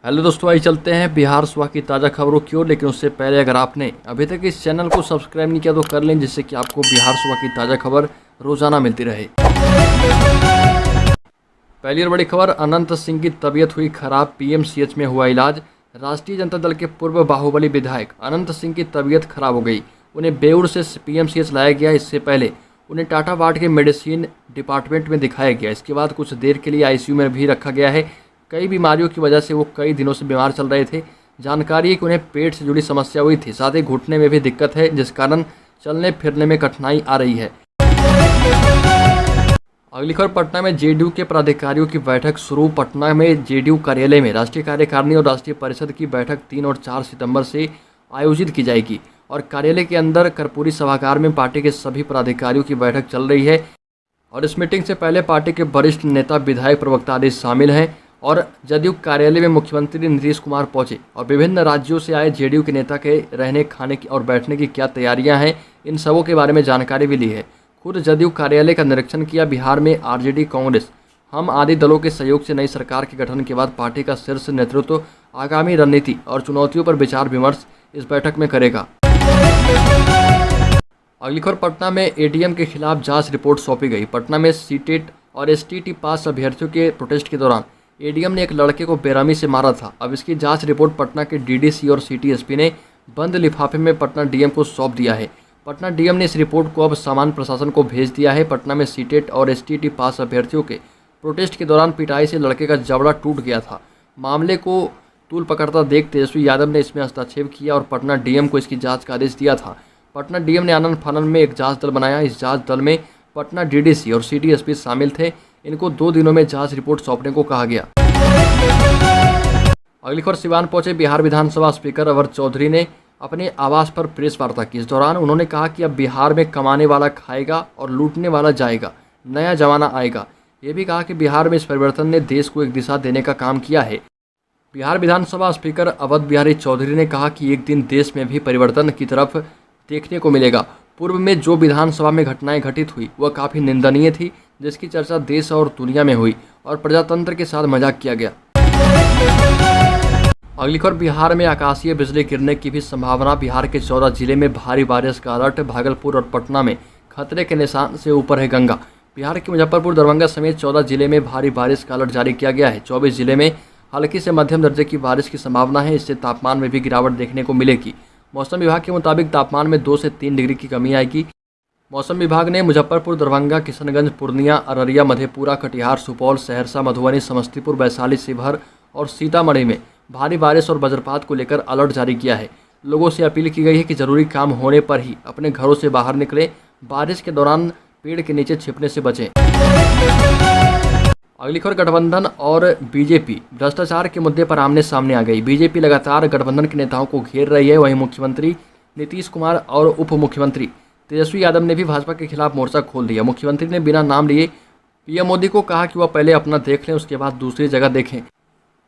Hello दोस्तों, आइए चलते हैं बिहार सुबह की ताज़ा खबरों की ओर। लेकिन उससे पहले अगर आपने अभी तक इस चैनल को सब्सक्राइब नहीं किया तो कर लें, जिससे कि आपको बिहार सुबह की ताज़ा खबर रोजाना मिलती रहे। पहली और बड़ी खबर, अनंत सिंह की तबीयत हुई खराब, पीएमसीएच में हुआ इलाज। राष्ट्रीय जनता दल के पूर्व बाहुबली विधायक अनंत सिंह की तबीयत खराब हो गई। उन्हें बेउर से पीएमसीएच लाया गया। इससे पहले उन्हें टाटा वार्ड के मेडिसिन डिपार्टमेंट में दिखाया गया। इसके बाद कुछ देर के लिए आईसीयू में भी रखा गया है। कई बीमारियों की वजह से वो कई दिनों से बीमार चल रहे थे। जानकारी है कि उन्हें पेट से जुड़ी समस्या हुई थी, साथ ही घुटने में भी दिक्कत है, जिस कारण चलने फिरने में कठिनाई आ रही है। अगली खबर, पटना में जेडीयू के पदाधिकारियों की बैठक शुरू। पटना में जेडीयू कार्यालय में राष्ट्रीय कार्यकारिणी और राष्ट्रीय परिषद की बैठक 3 और 4 सितंबर से आयोजित की जाएगी और कार्यालय के अंदर कर्पूरी सभागार में पार्टी के सभी पदाधिकारियों की बैठक चल रही है। और इस मीटिंग से पहले पार्टी के वरिष्ठ नेता, विधायक, प्रवक्ता आदि शामिल हैं। और जदयू कार्यालय में मुख्यमंत्री नीतीश कुमार पहुंचे और विभिन्न राज्यों से आए जेडीयू के नेता के रहने, खाने की और बैठने की क्या तैयारियां हैं, इन सबों के बारे में जानकारी भी ली है। खुद जदयू कार्यालय का निरीक्षण किया। बिहार में आरजेडी, कांग्रेस, हम आदि दलों के सहयोग से नई सरकार के गठन के बाद पार्टी का शीर्ष नेतृत्व आगामी रणनीति और चुनौतियों पर विचार विमर्श इस बैठक में करेगा। अगली खबर, पटना में एडीएम के खिलाफ जांच रिपोर्ट सौंपी गई। पटना में सीटेट और एसटीटी पास अभ्यर्थियों के प्रोटेस्ट के दौरान एडीएम ने एक लड़के को बेरहमी से मारा था। अब इसकी जांच रिपोर्ट पटना के डीडीसी और सिटी एसपी ने बंद लिफाफे में पटना डीएम को सौंप दिया है। पटना डीएम ने इस रिपोर्ट को अब सामान्य प्रशासन को भेज दिया है। पटना में सीटेट और एसटीटी पास अभ्यर्थियों के प्रोटेस्ट के दौरान पिटाई से लड़के का जबड़ा टूट गया था। मामले को तूल पकड़ता देख तेजस्वी यादव ने इसमें हस्तक्षेप किया और पटना डीएम को इसकी जाँच का आदेश दिया था। पटना डीएम ने आनन फानन में एक जांच दल बनाया। इस जांच दल में पटना डीडीसी और सिटी एसपी शामिल थे। इनको 2 दिनों में जांच रिपोर्ट सौंपने को कहा गया। अगली खबर, सिवान पहुंचे बिहार विधानसभा स्पीकर अवध चौधरी ने अपने आवास पर प्रेस वार्ता की। इस दौरान उन्होंने कहा कि अब बिहार में कमाने वाला खाएगा और लूटने वाला जाएगा, नया जमाना आएगा। ये भी कहा कि बिहार में इस परिवर्तन ने देश को एक दिशा देने का काम किया है। बिहार विधानसभा स्पीकर अवध बिहारी चौधरी ने कहा कि एक दिन देश में भी परिवर्तन की तरफ देखने को मिलेगा। पूर्व में जो विधानसभा में घटनाएं घटित हुई वह काफ़ी निंदनीय थी, जिसकी चर्चा देश और दुनिया में हुई और प्रजातंत्र के साथ मजाक किया गया। अगली खबर, बिहार में आकाशीय बिजली गिरने की भी संभावना। बिहार के 14 जिले में भारी बारिश का अलर्ट। भागलपुर और पटना में खतरे के निशान से ऊपर है गंगा। बिहार के मुजफ्फरपुर, दरभंगा समेत 14 जिले में भारी बारिश का अलर्ट जारी किया गया है। 24 जिले में हल्की से मध्यम दर्जे की बारिश की संभावना है। इससे तापमान में भी गिरावट देखने को मिलेगी। मौसम विभाग के मुताबिक तापमान में 2 से 3 डिग्री की कमी आएगी। मौसम विभाग ने मुजफ्फरपुर, दरभंगा, किशनगंज, पूर्णिया, अररिया, मधेपुरा, कटिहार, सुपौल, सहरसा, मधुबनी, समस्तीपुर, वैशाली, शिवहर और सीतामढ़ी में भारी बारिश और वज्रपात को लेकर अलर्ट जारी किया है। लोगों से अपील की गई है कि जरूरी काम होने पर ही अपने घरों से बाहर निकलें। बारिश के दौरान पेड़ के नीचे छिपने से बचें। अगली खबर, गठबंधन और बीजेपी भ्रष्टाचार के मुद्दे पर आमने सामने आ गई। बीजेपी लगातार गठबंधन के नेताओं को घेर रही है। वहीं मुख्यमंत्री नीतीश कुमार और उप मुख्यमंत्री तेजस्वी यादव ने भी भाजपा के खिलाफ मोर्चा खोल दिया। मुख्यमंत्री ने बिना नाम लिए पीएम मोदी को कहा कि वह पहले अपना देख लें, उसके बाद दूसरी जगह देखें।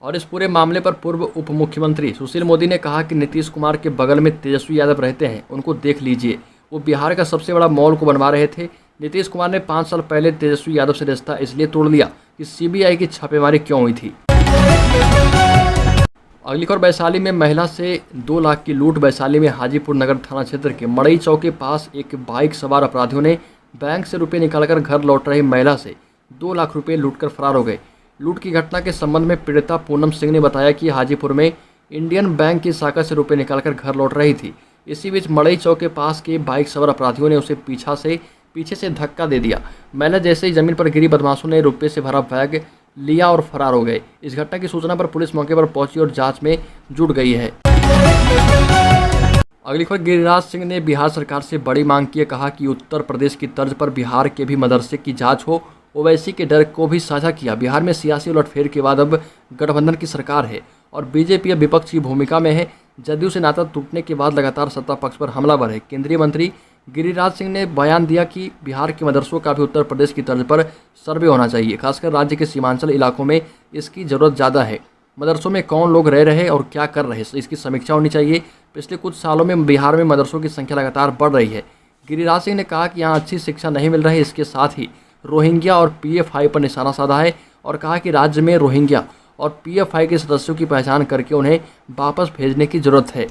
और इस पूरे मामले पर पूर्व उप मुख्यमंत्री सुशील मोदी ने कहा कि नीतीश कुमार के बगल में तेजस्वी यादव रहते हैं, उनको देख लीजिए। वो बिहार का सबसे बड़ा मॉल को बनवा रहे थे। नीतीश कुमार ने 5 साल पहले तेजस्वी यादव से रिश्ता इसलिए तोड़ लिया कि सीबीआई की छापेमारी क्यों हुई थी। अगली खबर, वैशाली में महिला से 2 लाख की लूट। वैशाली में हाजीपुर नगर थाना क्षेत्र के मड़ई चौक के पास एक बाइक सवार अपराधियों ने बैंक से रुपये निकालकर घर लौट रही महिला से 2 लाख रुपये लूटकर फरार हो गए। लूट की घटना के संबंध में पीड़िता पूनम सिंह ने बताया कि हाजीपुर में इंडियन बैंक की शाखा से रुपये निकालकर घर लौट रही थी। इसी बीच मड़ई चौक के पास के बाइक सवार अपराधियों ने उसे पीछे से धक्का दे दिया। महिला जैसे ही जमीन पर गिरी, बदमाशों ने रुपये से भरा बैग लिया और फरार हो गए। इस घटना की सूचना पर पुलिस मौके पर पहुंची और जांच में जुट गई है। अगली खबर, गिरिराज सिंह ने बिहार सरकार से बड़ी मांग की है। कहा कि उत्तर प्रदेश की तर्ज पर बिहार के भी मदरसे की जांच हो। ओवैसी के डर को भी साझा किया। बिहार में सियासी उलटफेर के बाद अब गठबंधन की सरकार है और बीजेपी अब विपक्ष की भूमिका में है। जदयू से नाता टूटने के बाद लगातार सत्ता पक्ष पर हमलावर है। केंद्रीय मंत्री गिरिराज सिंह ने बयान दिया कि बिहार के मदरसों का भी उत्तर प्रदेश की तर्ज पर सर्वे होना चाहिए। खासकर राज्य के सीमांचल इलाकों में इसकी ज़रूरत ज़्यादा है। मदरसों में कौन लोग रह रहे और क्या कर रहे, इसकी समीक्षा होनी चाहिए। पिछले कुछ सालों में बिहार में मदरसों की संख्या लगातार बढ़ रही है। गिरिराज सिंह ने कहा कि यहाँ अच्छी शिक्षा नहीं मिल रही। इसके साथ ही रोहिंग्या और पीएफआई पर निशाना साधा है और कहा कि राज्य में रोहिंग्या और पीएफआई के सदस्यों की पहचान करके उन्हें वापस भेजने की जरूरत है।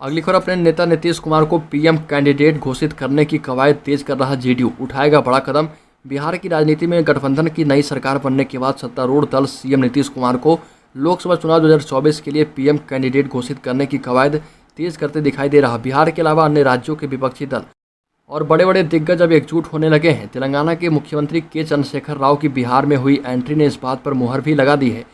अगली खबर, अपने नेता नीतीश कुमार को पीएम कैंडिडेट घोषित करने की कवायद तेज कर रहा जेडीयू उठाएगा बड़ा कदम। बिहार की राजनीति में गठबंधन की नई सरकार बनने के बाद सत्तारूढ़ दल सीएम नीतीश कुमार को लोकसभा चुनाव 2024 के लिए पीएम कैंडिडेट घोषित करने की कवायद तेज करते दिखाई दे रहा। बिहार के अलावा अन्य राज्यों के विपक्षी दल और बड़े बड़े दिग्गज अब एकजुट होने लगे हैं। तेलंगाना के मुख्यमंत्री के चंद्रशेखर राव की बिहार में हुई एंट्री ने इस बात पर मुहर भी लगा दी है।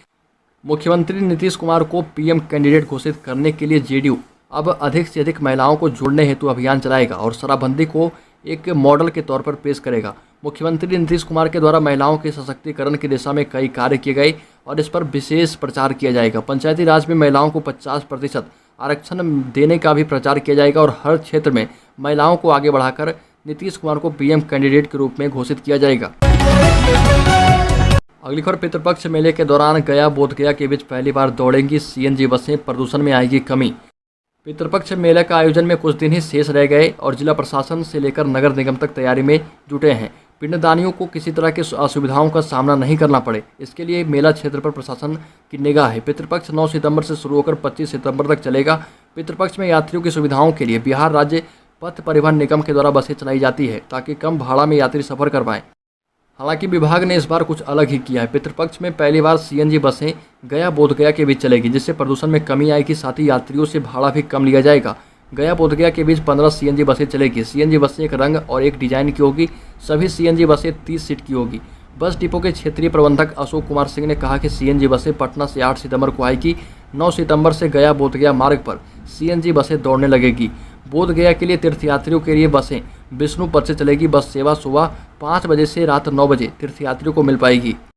मुख्यमंत्री नीतीश कुमार को पीएम कैंडिडेट घोषित करने के लिए जेडीयू अब अधिक से अधिक महिलाओं को जोड़ने हेतु अभियान चलाएगा और शराबबंदी को एक मॉडल के तौर पर पेश करेगा। मुख्यमंत्री नीतीश कुमार के द्वारा महिलाओं के सशक्तिकरण की दिशा में कई कार्य किए गए और इस पर विशेष प्रचार किया जाएगा। पंचायती राज में महिलाओं को 50% आरक्षण देने का भी प्रचार किया जाएगा और हर क्षेत्र में महिलाओं को आगे बढ़ाकर नीतीश कुमार को पीएम कैंडिडेट के रूप में घोषित किया जाएगा। अगली खबर, पितृपक्ष मेले के दौरान गया बोधगया के बीच पहली बार दौड़ेंगी सीएनजी बसें, प्रदूषण में आएगी कमी। पितृपक्ष मेले का आयोजन में कुछ दिन ही शेष रह गए और जिला प्रशासन से लेकर नगर निगम तक तैयारी में जुटे हैं। पिंडदानियों को किसी तरह की असुविधाओं का सामना नहीं करना पड़े, इसके लिए मेला क्षेत्र पर प्रशासन की निगाह है। पितृपक्ष 9 सितंबर से शुरू होकर 25 सितंबर तक चलेगा। पितृपक्ष में यात्रियों की सुविधाओं के लिए बिहार राज्य पथ परिवहन निगम के द्वारा बसें चलाई जाती है ताकि कम भाड़ा में यात्री सफर कर पाएं। हालांकि विभाग ने इस बार कुछ अलग ही किया है। पितृपक्ष में पहली बार सीएनजी बसें गया बोधगया के बीच चलेगी, जिससे प्रदूषण में कमी आएगी, साथ ही यात्रियों से भाड़ा भी कम लिया जाएगा। गया बोधगया के बीच 15 सीएनजी बसें चलेगी। सीएनजी बसें एक रंग और एक डिजाइन की होगी। सभी सीएनजी बसें 30 सीट की होगी। बस डिपो के क्षेत्रीय प्रबंधक अशोक कुमार सिंह ने कहा कि सीएनजी बसें पटना से 8 सितंबर को आएगी। 9 सितंबर से गया बोधगया मार्ग पर सीएनजी बसें दौड़ने लगेगी। बोधगया के लिए तीर्थयात्रियों के लिए बसें विष्णुपद से चलेगी। बस सेवा सुबह 5 बजे से रात 9 बजे तीर्थयात्रियों को मिल पाएगी।